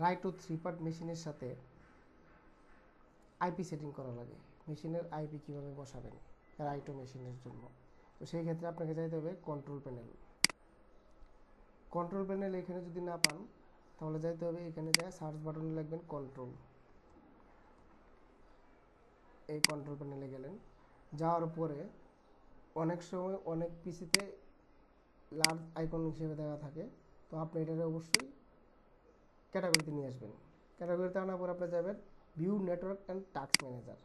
Right ও 3 part মেশিনের সাথে IP setting করা লাগে। মেশিনের আইপি কীভাবে বসাবেন রাইট ও মেশিনের জন্য, তো সেই ক্ষেত্রে আপনাকে যাইতে হবে কন্ট্রোল প্যানেল। কন্ট্রোল প্যানেল এখানে যদি না পান তাহলে যাইতে হবে এখানে যায় সার্চ বাটনে লিখবেন কন্ট্রোল। এই কন্ট্রোল প্যানেলে গেলেন, যাওয়ার পরে অনেক সময় অনেক পিসিতে লার্জ আইকন হিসেবে দেওয়া থাকে, তো আপনি এটাকে অবশ্যই ক্যাটাগরিতে নিয়ে আসবেন। ক্যাটাগরিতে আনার পর আপনি যাবেন view network and task manager.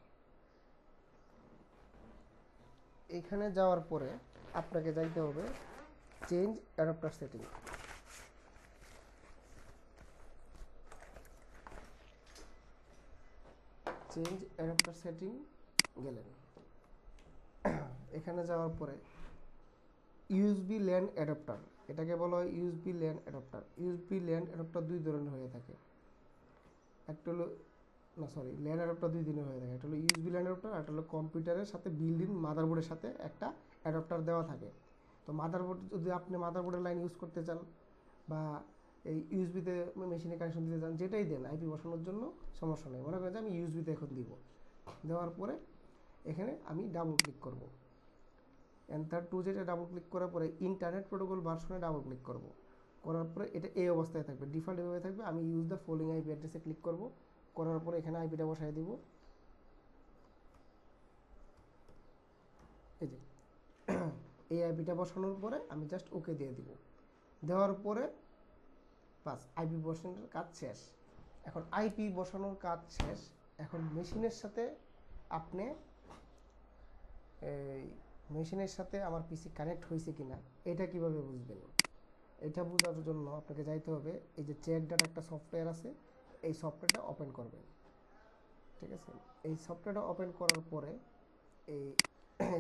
এখানে যাওয়ার পরে আপনাকে যাইতে হবে change adapter setting. Change adapter setting গেলেন, এখানে যাওয়ার পরে ইউএসবি ল্যান অ্যাডাপ্টার, এটাকে বলা হয় USB LAN adapter. USB LAN adapter দুই ধরনের হয়ে থাকে, একটা হলো ল্যান অ্যাডাপ্টার দুই দিনের হয়ে থাকে। একটা হলো ইউএসবি ল্যান অ্যাডাপ্টার, আর একটা হলো কম্পিউটারের সাথে বিল্ড ইন মাদারবোর্ডের সাথে একটা অ্যাডাপ্টার দেওয়া থাকে। তো মাদারবোর্ড যদি আপনি মাদারবোর্ডের লাইন ইউজ করতে চান বা এই ইউএসবিতে মেশিনে কানেকশন দিতে চান, যেটাই দেন আইপি বসানোর জন্য সমস্যা নেই। মনে করেন যে আমি ইউএসবিতে এখন দিব, দেওয়ার পরে এখানে আমি ডাবল ক্লিক করব, এন্টার টু যেটা ডাবল ক্লিক করার পরে ইন্টারনেট প্রোটোকল ভার্সনে ডাবল ক্লিক করব, করার পরে এটা এই অবস্থায় থাকবে, ডিফল্ট এভাবে থাকবে। আমি ইউজ দ্য ফলোইং আইপি অ্যাড্রেসে ক্লিক করব, করার পরে এখানে আইপিটা বসাই দিব। এই যে এই আইপিটা বসানোর পরে আমি জাস্ট ওকে দিয়ে দিব, দেওয়ার পরে বাস আইপি বসানোর কাজ শেষ। এখন আইপি বসানোর কাজ শেষ, এখন মেশিনের সাথে আপনি এই মেশিনের সাথে আমার পিসি কানেক্ট হয়েছে কিনা এটা কিভাবে বুঝবেন? এটা বোঝার জন্য আপনাকে যাইতে হবে এই যে চেক ডাটা একটা সফটওয়্যার আছে, এই সফটওয়্যারটা ওপেন করবেন। ঠিক আছে, এই সফটওয়্যারটা ওপেন করার পরে এই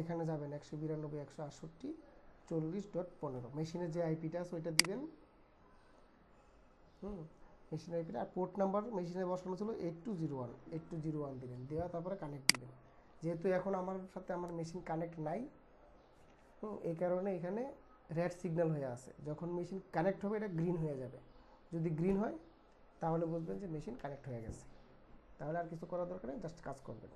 এখানে যাবেন 192.168.40.15 মেশিনের যে আইপিটা আছে ওইটা দিবেন। মেশিনের আইপিটা আর পোর্ট নাম্বার মেশিনে বসানো ছিল 8201 দিবেন, দেওয়া তারপরে কানেক্ট দিবেন। যেহেতু এখন আমার সাথে আমার মেশিন কানেক্ট নাই, এই কারণে এখানে রেড সিগন্যাল হয়ে আছে। যখন মেশিন কানেক্ট হবে এটা গ্রিন হয়ে যাবে, যদি গ্রিন হয় তাহলে বুঝবেন যে মেশিন কানেক্ট হয়ে গেছে। তাহলে আর কিছু করার দরকার নেই, জাস্ট কাজ করবেন।